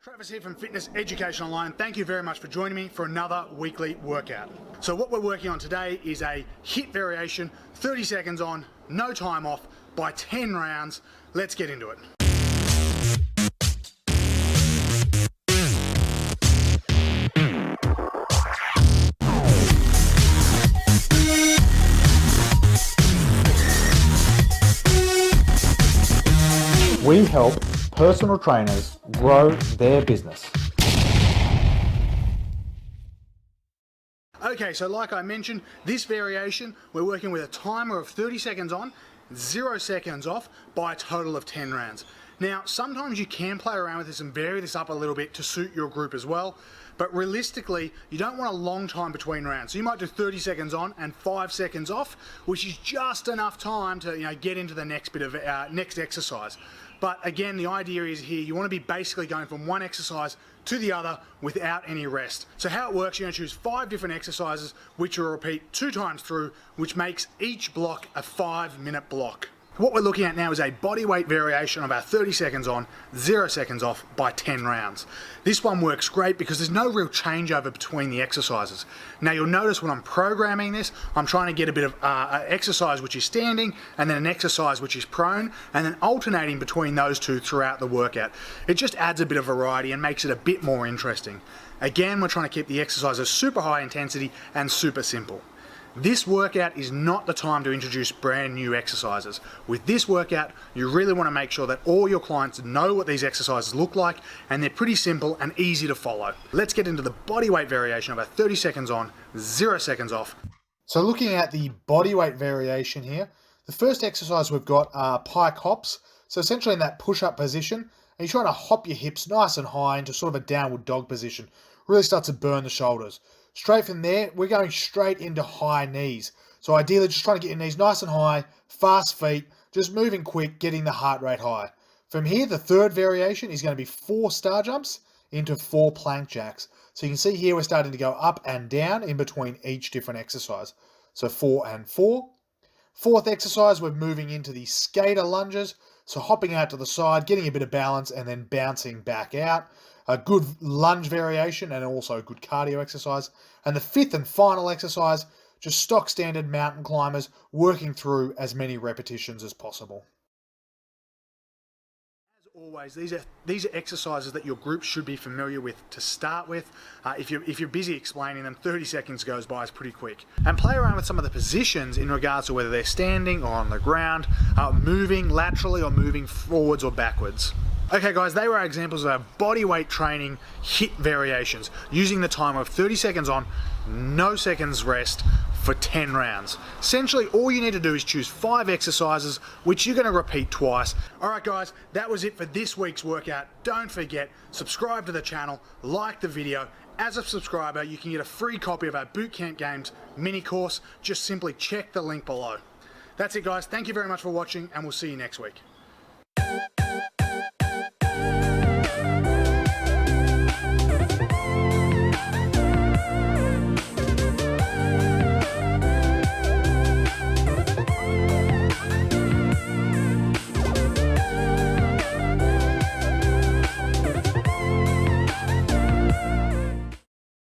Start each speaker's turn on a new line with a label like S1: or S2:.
S1: Travis here from Fitness Education Online. Thank you very much for joining me for another weekly workout. So what we're working on today is a HIIT variation, 30 seconds on, no time off, by 10 rounds. Let's get into it.
S2: We help personal trainers grow their business.
S1: Okay, so like I mentioned, this variation, we're working with a timer of 30 seconds on, 0 seconds off by a total of 10 rounds. Now, sometimes you can play around with this and vary this up a little bit to suit your group as well, but realistically, you don't want a long time between rounds. So you might do 30 seconds on and 5 seconds off, which is just enough time to get into the next bit of next exercise. But again, the idea is here, you want to be basically going from one exercise to the other without any rest. So how it works, you're going to choose 5 different exercises, which you'll repeat 2 times through, which makes each block a 5-minute block. What we're looking at now is a body weight variation of our 30 seconds on, 0 seconds off by 10 rounds. This one works great because there's no real changeover between the exercises. Now you'll notice when I'm programming this, I'm trying to get a bit of exercise which is standing and then an exercise which is prone and then alternating between those two throughout the workout. It just adds a bit of variety and makes it a bit more interesting. Again, we're trying to keep the exercises super high intensity and super simple. This workout is not the time to introduce brand new exercises. With this workout, you really want to make sure that all your clients know what these exercises look like and they're pretty simple and easy to follow. Let's get into the body weight variation of our 30 seconds on, 0 seconds off.
S2: So looking at the body weight variation here, the first exercise we've got are pike hops. So essentially in that push-up position, and you're trying to hop your hips nice and high into sort of a downward dog position. Really starts to burn the shoulders. Straight from there, we're going straight into high knees. So ideally, just trying to get your knees nice and high, fast feet, just moving quick, getting the heart rate high. From here, the third variation is going to be 4 star jumps into 4 plank jacks. So you can see here we're starting to go up and down in between each different exercise. So 4 and 4. Fourth exercise, we're moving into the skater lunges. So hopping out to the side, getting a bit of balance, and then bouncing back out. A good lunge variation and also a good cardio exercise. And the fifth and final exercise, just stock standard mountain climbers, working through as many repetitions as possible.
S1: As always, these are exercises that your group should be familiar with to start with. If you're busy explaining them, 30 seconds goes by is pretty quick. And play around with some of the positions in regards to whether they're standing or on the ground, moving laterally or moving forwards or backwards. Okay guys, they were our examples of our body weight training HIIT variations using the timer of 30 seconds on, no seconds rest for 10 rounds. Essentially, all you need to do is choose 5 exercises, which you're going to repeat twice. Alright guys, that was it for this week's workout. Don't forget, subscribe to the channel, like the video. As a subscriber, you can get a free copy of our Bootcamp Games mini course. Just simply check the link below. That's it guys, thank you very much for watching and we'll see you next week.